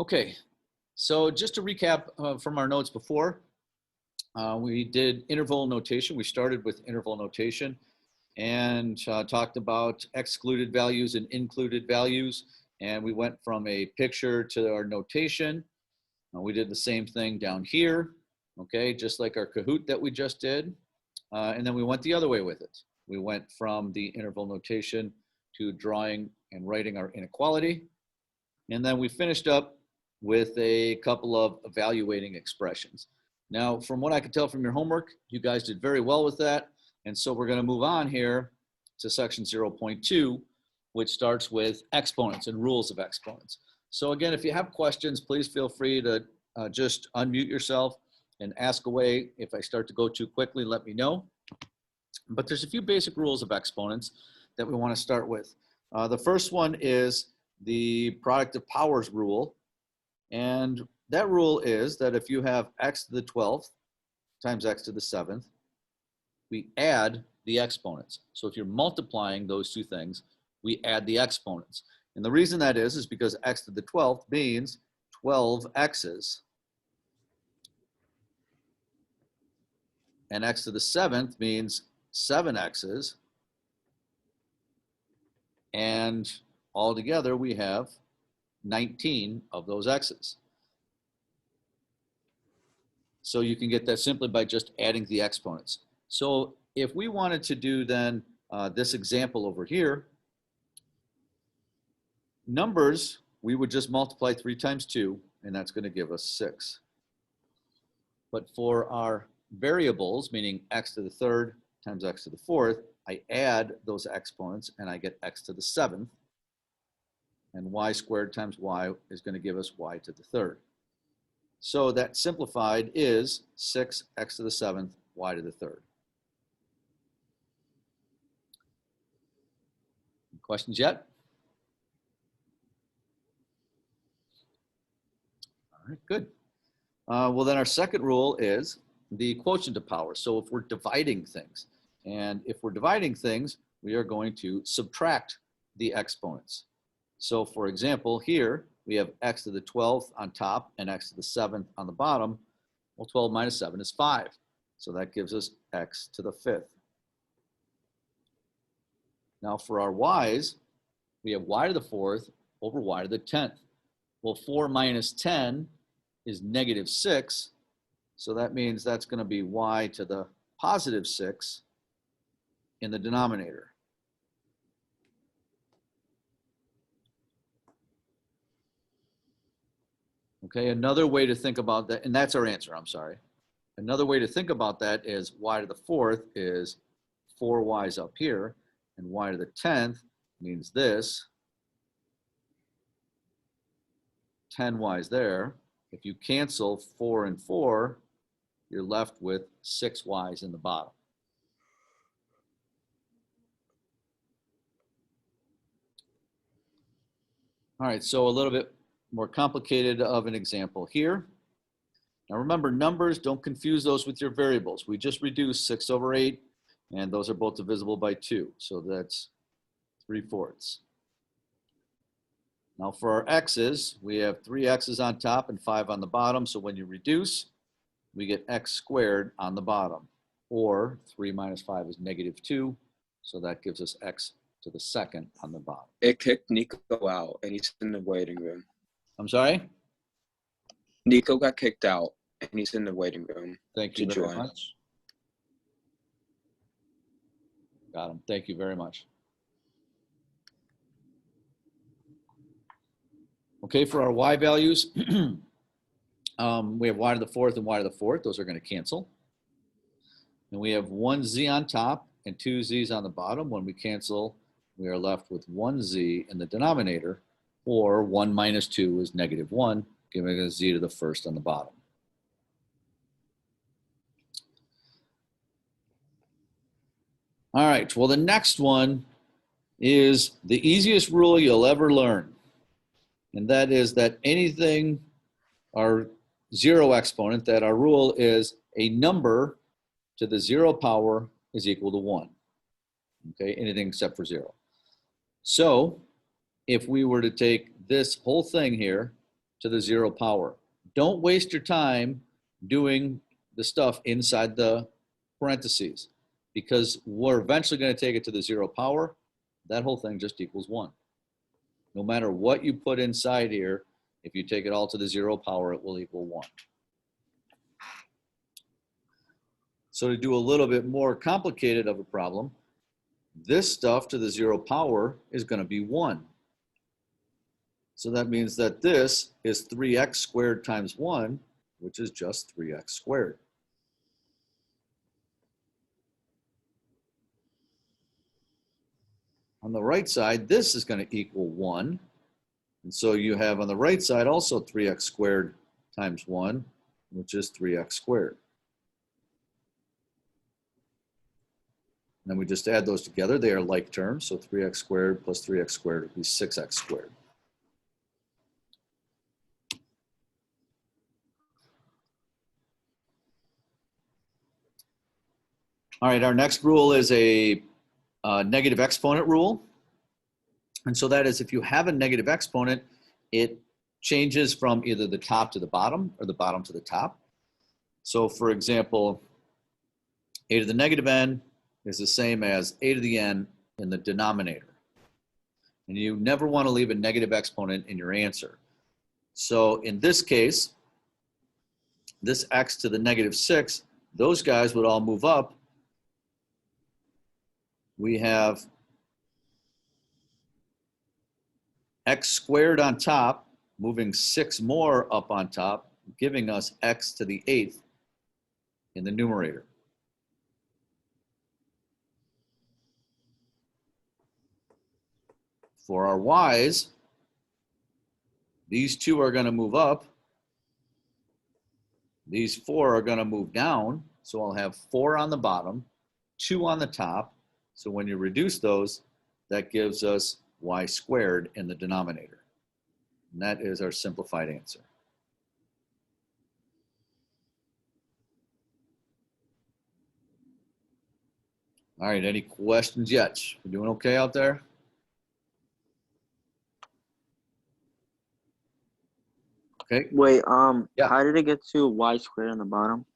Okay, so just to recap from our notes before, we did interval notation. We started with interval notation and talked about excluded values and included values. And we went from a picture to our notation. We did the same thing down here, okay, just like our Kahoot that we just did. And then we went the other way with it. We went from the interval notation to drawing and writing our inequality. And then we finished up with a couple of evaluating expressions. Now, from what I could tell from your homework, you guys did very well with that. And so we're going to move on here to section 0.2, which starts with exponents and rules of exponents. So again, if you have questions, please feel free to just unmute yourself and ask away. If I start to go too quickly, let me know. But there's a few basic rules of exponents that we want to start with. The first one is the product of powers rule. And that rule is that if you have x to the 12th times x to the 7th, we add the exponents. So if you're multiplying those two things, we add the exponents. And the reason that is because x to the 12th means 12 x's. And x to the 7th means 7 x's. And altogether we have 19 of those x's. So you can get that simply by just adding the exponents. So if we wanted to do then this example over here, numbers, we would just multiply 3 times 2, and that's going to give us 6. But for our variables, meaning x to the 3rd times x to the 4th, I add those exponents and I get x to the 7th. And y squared times y is going to give us y to the 3rd. So that simplified is 6x to the 7th, y to the 3rd. Questions yet? All right, good. Well, then our second rule is the quotient of power. So if we're dividing things, and if we're dividing things, we are going to subtract the exponents. So for example, here we have x to the 12th on top and x to the 7th on the bottom. Well, 12 minus 7 is 5. So that gives us x to the 5th. Now for our y's, we have y to the 4th over y to the 10th. Well, 4 minus 10 is negative 6. So that means that's going to be y to the positive 6 in the denominator. Okay, another way to think about that, and that's our answer, I'm sorry. Another way to think about that is y to the 4th is 4y's up here, and y to the 10th means this, 10y's there. If you cancel 4 and 4, you're left with 6y's in the bottom. All right, so a little bit more complicated of an example here. Now remember, numbers, don't confuse those with your variables. We just reduced 6 over 8, and those are both divisible by 2. So that's 3/4. Now for our x's, we have 3 x's on top and 5 on the bottom. So when you reduce, we get x squared on the bottom. Or 3 minus 5 is negative 2. So that gives us x to the 2nd on the bottom. It kicked Nico out, and he's in the waiting room. I'm sorry? Nico got kicked out, and he's in the waiting room. Thank you very much. Got him. Thank you very much. Okay, for our y values, we have y to the 4th and y to the 4th. Those are going to cancel. And we have 1 z on top and 2 z's on the bottom. When we cancel, we are left with 1 z in the denominator, or 1 minus 2 is negative 1, giving us z to the 1st on the bottom. All right, well, the next one is the easiest rule you'll ever learn. And that is that anything, our 0 exponent, that our rule is a number to the 0 power is equal to 1. Okay, anything except for 0. So if we were to take this whole thing here to the 0 power. Don't waste your time doing the stuff inside the parentheses, because we're eventually going to take it to the 0 power. That whole thing just equals 1. No matter what you put inside here, if you take it all to the 0 power, it will equal 1. So to do a little bit more complicated of a problem, this stuff to the 0 power is going to be 1. So that means that this is 3x squared times 1, which is just 3x squared. On the right side, this is going to equal 1. And so you have on the right side also 3x squared times 1, which is 3x squared. And then we just add those together. They are like terms. So 3x squared plus 3x squared would be 6x squared. All right, our next rule is a negative exponent rule. And so that is, if you have a negative exponent, it changes from either the top to the bottom or the bottom to the top. So for example, a to the negative n is the same as a to the n in the denominator. And you never want to leave a negative exponent in your answer. So in this case, this x to the negative 6, those guys would all move up. We have x squared on top, moving 6 more up on top, giving us x to the 8th in the numerator. For our y's, these 2 are going to move up. These 4 are going to move down. So I'll have 4 on the bottom, 2 on the top. So when you reduce those, that gives us y squared in the denominator. And that is our simplified answer. All right, any questions yet? We doing okay out there? Okay. Wait, Yeah. how did it get to y squared on the bottom?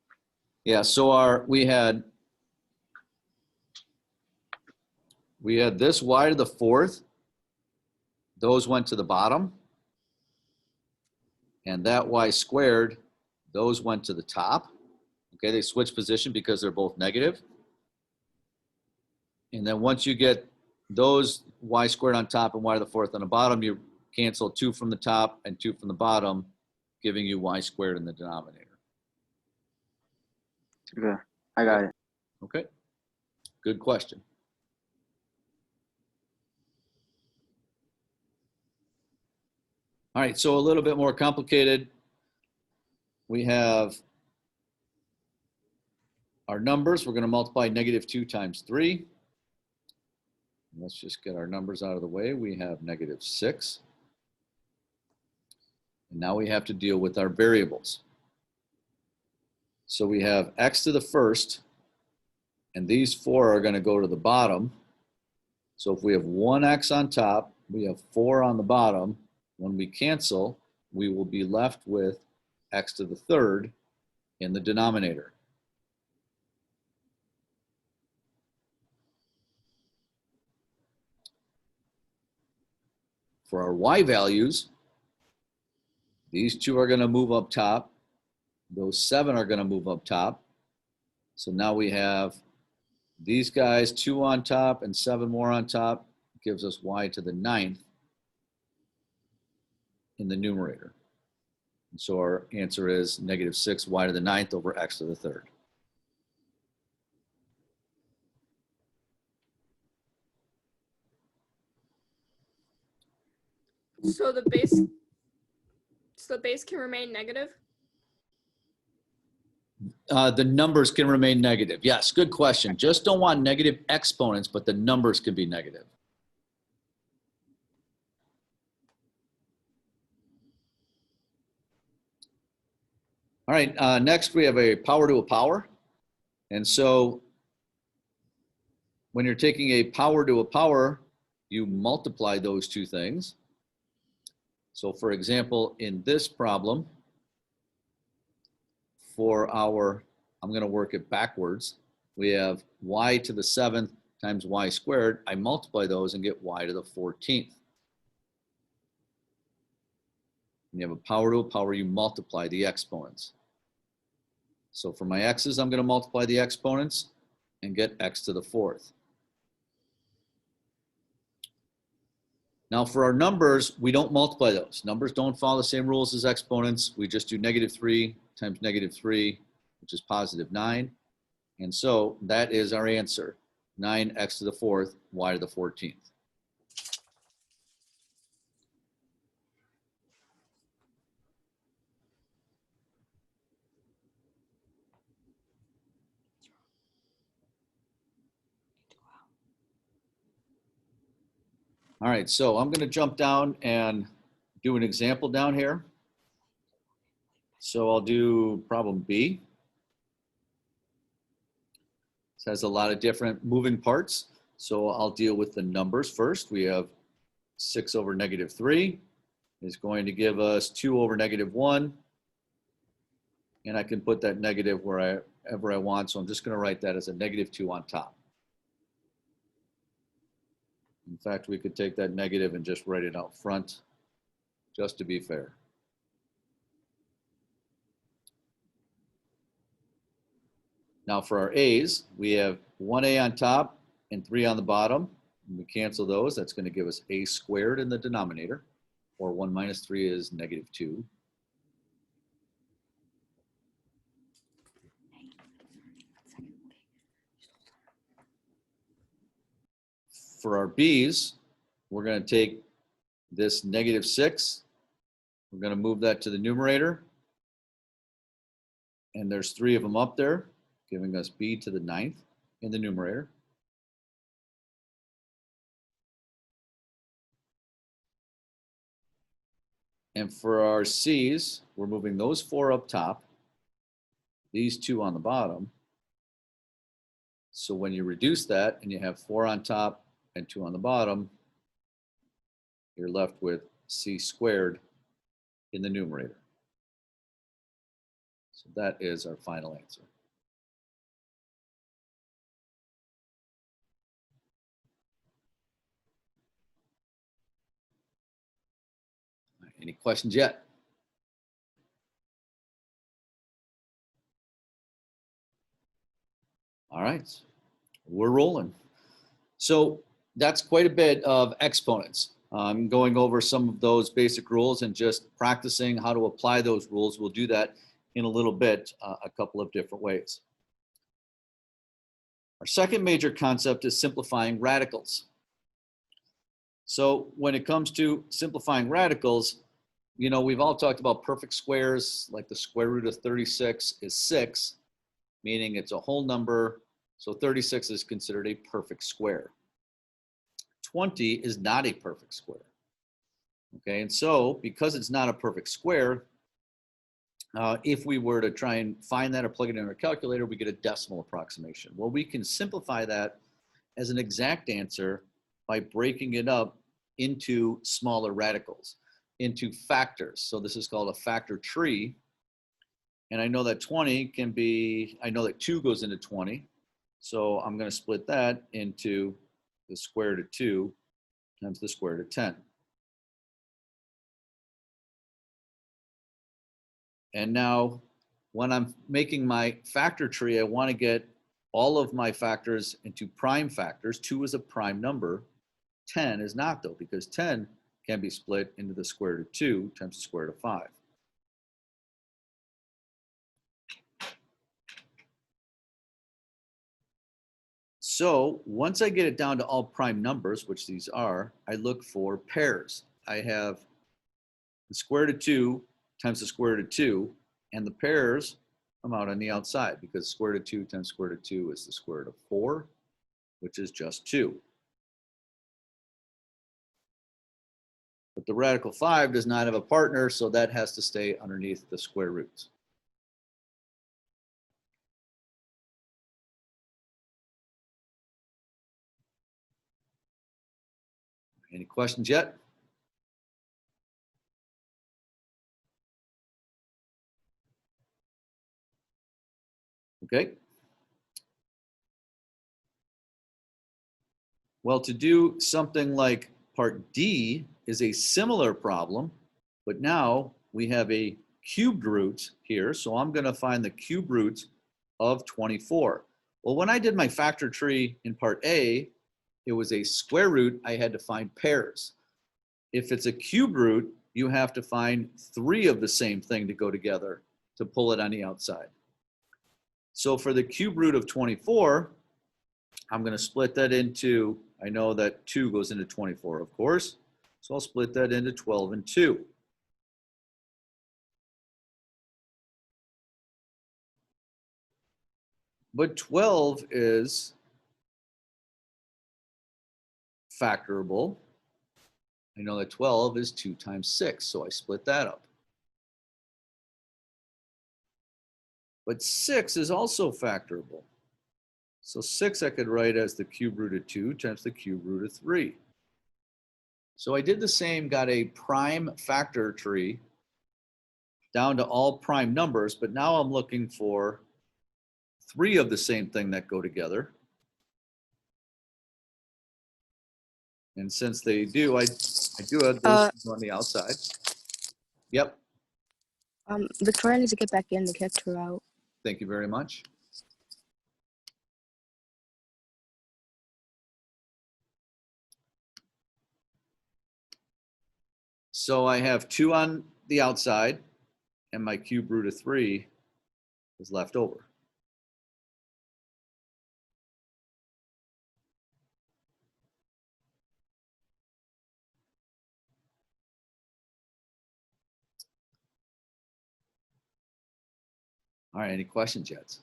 Yeah, so we had this y to the 4th. Those went to the bottom. And that y squared, those went to the top. Okay, they switched position because they're both negative. And then once you get those y squared on top and y to the 4th on the bottom, you cancel 2 from the top and 2 from the bottom, giving you y squared in the denominator. Okay, I got it. Okay, good question. All right, so a little bit more complicated. We have our numbers. We're going to multiply -2 times 3. Let's just get our numbers out of the way. We have -6. And now we have to deal with our variables. So we have x to the 1st, and these 4 are going to go to the bottom. So if we have 1x on top, we have 4 on the bottom. When we cancel, we will be left with x to the 3rd in the denominator. For our y values, these 2 are going to move up top. Those 7 are going to move up top. So now we have these guys, 2 on top and 7 more on top, gives us y to the 9th in the numerator. And so our answer is -6 y to the 9th over x to the 3rd. So the base can remain negative? The numbers can remain negative. Yes, good question. Just don't want negative exponents, but the numbers can be negative. All right, next we have a power to a power. And so when you're taking a power to a power, you multiply those two things. So So for example, in this problem, I'm going to work it backwards. We have y to the 7th times y squared. I multiply those and get y to the 14th. When you have a power to a power, you multiply the exponents. So for my x's, I'm going to multiply the exponents and get x to the 4th. Now for our numbers, we don't multiply those. Numbers don't follow the same rules as exponents. We just do -3 times -3, which is +9. And so that is our answer, 9x to the 4th, y to the 14th. All right, so I'm going to jump down and do an example down here. So I'll do problem B. This has a lot of different moving parts. So I'll deal with the numbers first. We have 6 over -3 is going to give us 2 over -1. And I can put that negative wherever I want. So I'm just going to write that as a -2 on top. In fact, we could take that negative and just write it out front, just to be fair. Now for our A's, we have 1A on top and 3 on the bottom. When we cancel those, that's going to give us A squared in the denominator, or 1 minus 3 is -2. For our B's, we're going to take this -6. We're going to move that to the numerator. And there's 3 of them up there, giving us B to the 9th in the numerator. And for our C's, we're moving those 4 up top, these 2 on the bottom. So when you reduce that and you have 4 on top and 2 on the bottom, you're left with C squared in the numerator. So that is our final answer. Any questions yet? All right, we're rolling. So that's quite a bit of exponents. I'm going over some of those basic rules and just practicing how to apply those rules. We'll do that in a little bit, a couple of different ways. Our second major concept is simplifying radicals. So when it comes to simplifying radicals, you know, we've all talked about perfect squares, like the square root of 36 is 6, meaning it's a whole number. So 36 is considered a perfect square. 20 is not a perfect square. Okay, and so because it's not a perfect square, if we were to try and find that or plug it in our calculator, we get a decimal approximation. Well, we can simplify that as an exact answer by breaking it up into smaller radicals, into factors. So this is called a factor tree. And I know that 20 can be, I know that 2 goes into 20. So I'm going to split that into the square root of 2 times the square root of 10. And now when I'm making my factor tree, I want to get all of my factors into prime factors. 2 is a prime number. 10 is not, though, because 10 can be split into the square root of 2 times the square root of 5. So once I get it down to all prime numbers, which these are, I look for pairs. I have the square root of 2 times the square root of 2, and the pairs come out on the outside because square root of 2 times square root of 2 is the square root of 4, which is just 2. But the radical 5 does not have a partner, so that has to stay underneath the square roots. Any questions yet? Okay. Well, to do something like part D is a similar problem, but now we have a cubed root here. So I'm going to find the cube root of 24. Well, when I did my factor tree in part A, it was a square root. I had to find pairs. If it's a cube root, you have to find 3 of the same thing to go together to pull it on the outside. So for the cube root of 24, I'm going to split that into, I know that 2 goes into 24, of course. So I'll split that into 12 and 2. But 12 is factorable. I know that 12 is 2 times 6, so I split that up. But 6 is also factorable. So 6 I could write as the cube root of 2 times the cube root of 3. So I did the same, got a prime factor tree down to all prime numbers, but now I'm looking for 3 of the same thing that go together. And since they do, I do have those on the outside. Yep, Victoria needs to get back in. They kicked her out. thank you very much. So I have 2 on the outside, and my cube root of 3 is left over. All right, any questions yet?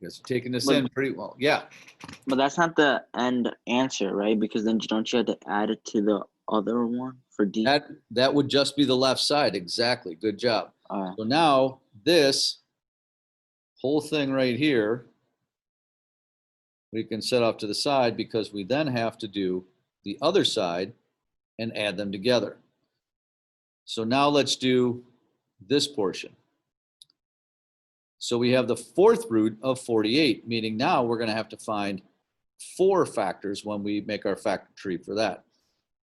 You guys are taking this in pretty well. Yeah, But that's not the end answer, right? Because then don't you have to add it to the other one for D? that would just be the left side. Exactly. Good job. Alright. So now this whole thing right here, we can set off to the side because we then have to do the other side and add them together. So now let's do this portion. So we have the 4th root of 48, meaning now we're going to have to find 4 factors when we make our factor tree for that.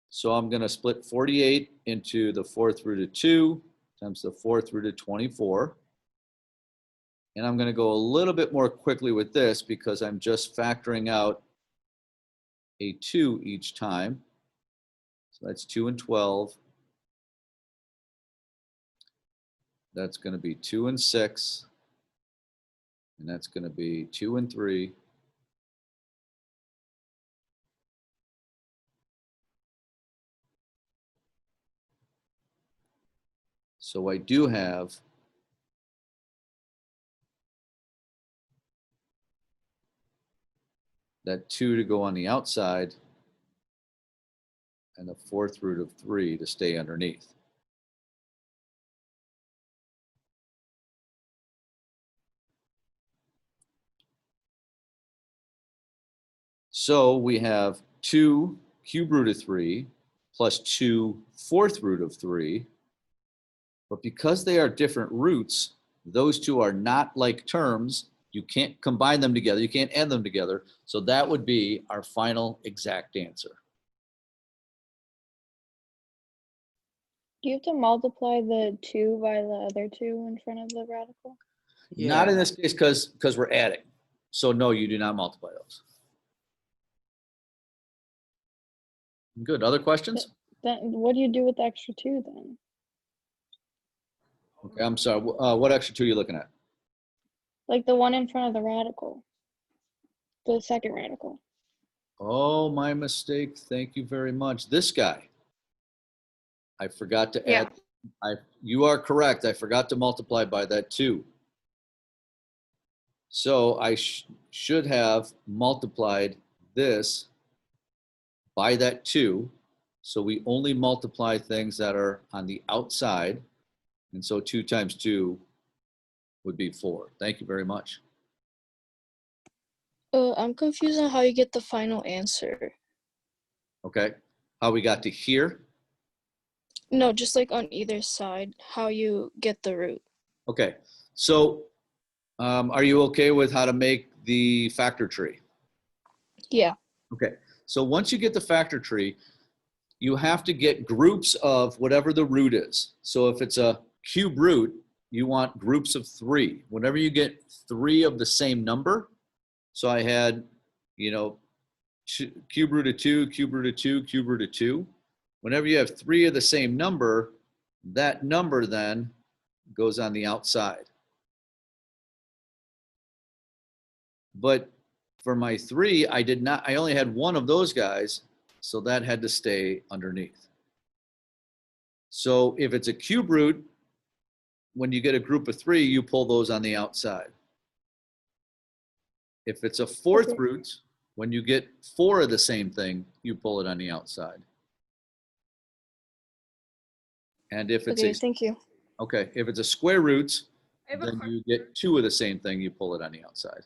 So I'm going to split 48 into the 4th root of 2 times the 4th root of 24. And I'm going to go a little bit more quickly with this because I'm just factoring out a 2 each time. So that's 2 and 12. That's going to be 2 and 6. And that's going to be 2 and 3. So I do have that 2 to go on the outside and the 4th root of 3 to stay underneath. So we have 2 cube root of 3 plus 2 4th root of 3. But because they are different roots, those two are not like terms. You can't combine them together. You can't add them together. So that would be our final exact answer. Do you have to multiply the 2 by the other 2 in front of the radical? Not in this case because we're adding. So no, you do not multiply those. Good. Other questions? Then what do you do with the extra 2 then? Okay, I'm sorry. What extra 2 are you looking at? Like the one in front of the radical. The second radical. Oh, my mistake. Thank you very much. This guy. I forgot to Yeah. add. You are correct. I forgot to multiply by that 2. So I should have multiplied this by that 2. So we only multiply things that are on the outside. And so 2 times 2 would be 4. Thank you very much. I'm confused on how you get the final answer. Okay. How we got to here? No, just like on either side, how you get the root. Okay, so are you okay with how to make the factor tree? Yeah. Okay, so once you get the factor tree, you have to get groups of whatever the root is. So if it's a cube root, you want groups of 3. Whenever you get 3 of the same number, so I had, you know, cube root of 2, cube root of 2, cube root of 2. Whenever you have 3 of the same number, that number then goes on the outside. But for my 3, I only had 1 of those guys, so that had to stay underneath. So if it's a cube root, when you get a group of 3, you pull those on the outside. If it's a 4th Okay. root, when you get 4 of the same thing, you pull it on the outside. And if it's Okay, thank you. if it's a square root, I have a then question. you get 2 of the same thing, you pull it on the outside.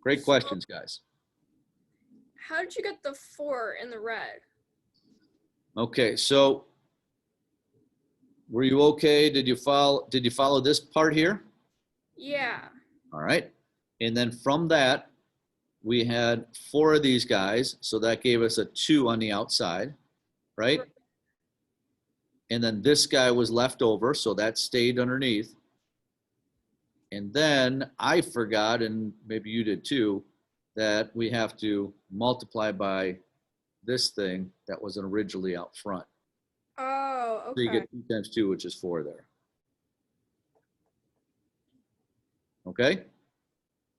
Great questions, guys. How did you get the 4 in the red? Okay, so were you okay? Did you follow this part here? Yeah. All right. And then from that, we had 4 of these guys, so that gave us a 2 on the outside, right? And then this guy was left over, so that stayed underneath. And then I forgot, and maybe you did too, that we have to multiply by this thing that was originally out front. Oh, So you okay. get 2 times 2, which is 4 there. Okay?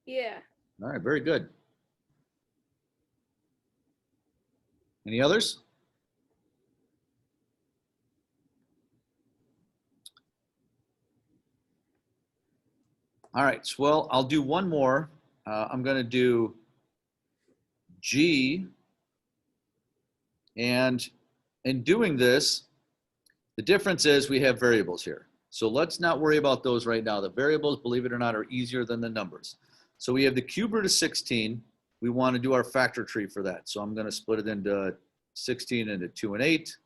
Yeah. All right, very good. Any others? All right, so, well, I'll do one more. I'm going to do G. And in doing this, the difference is we have variables here. So let's not worry about those right now. The variables, believe it or not, are easier than the numbers. So we have the cube root of 16. We want to do our factor tree for that. So I'm going to split it into 16 into 2 and 8.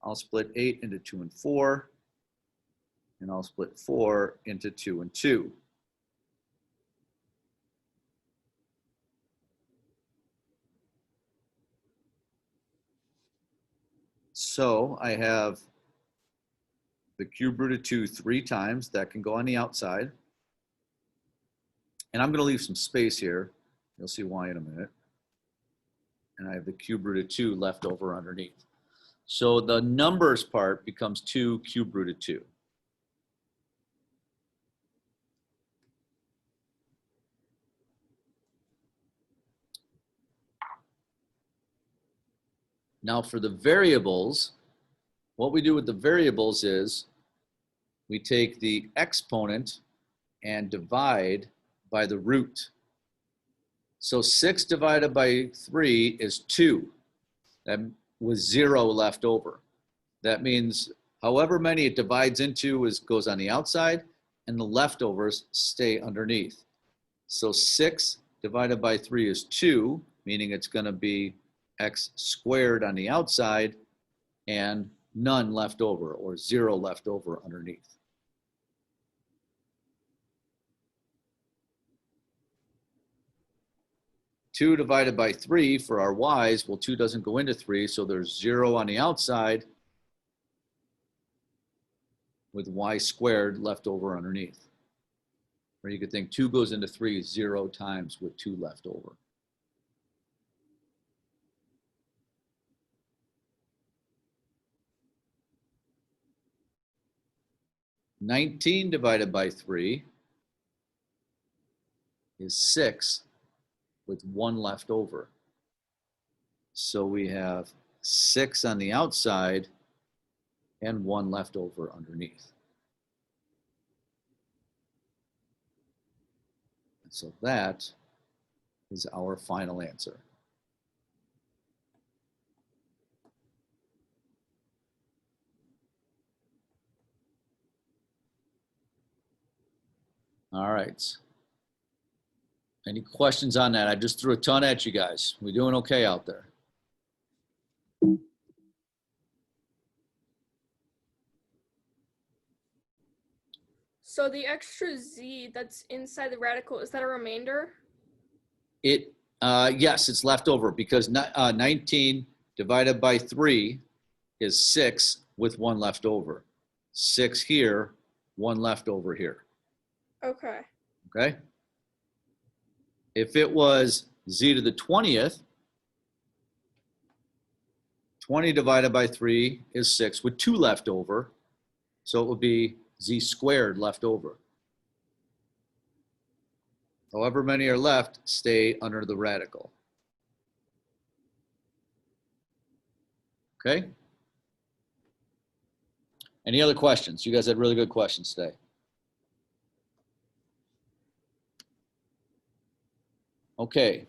I'll split 8 into 2 and 4. And I'll split 4 into 2 and 2. So I have the cube root of 2 3 times. That can go on the outside. And I'm going to leave some space here. You'll see why in a minute. And I have the cube root of 2 left over underneath. So the numbers part becomes 2 cube root of 2. Now for the variables, what we do with the variables is we take the exponent and divide by the root. So 6 divided by 3 is 2. That was 0 left over. That means however many it divides into goes on the outside, and the leftovers stay underneath. So 6 divided by 3 is 2, meaning it's going to be x squared on the outside and none left over, or 0 left over underneath. Two divided by 3 for our y's, well, 2 doesn't go into 3, so there's 0 on the outside with y squared left over underneath. Or you could think 2 goes into 3 0 times with 2 left over. $19 divided by 3 is 6 with 1 left over. So we have 6 on the outside and 1 left over underneath. And so that is our final answer. All right. Any questions on that? I just threw a ton at you guys. We doing okay out there? So the extra z that's inside the radical, is that a remainder? Yes, it's left over because 19 divided by 3 is 6 with 1 left over. 6 here, 1 left over here. Okay. Okay? If it was z to the 20th, 20 divided by 3 is 6 with 2 left over. So it would be z squared left over. However many are left stay under the radical. Okay? Any other questions? You guys had really good questions today. Okay.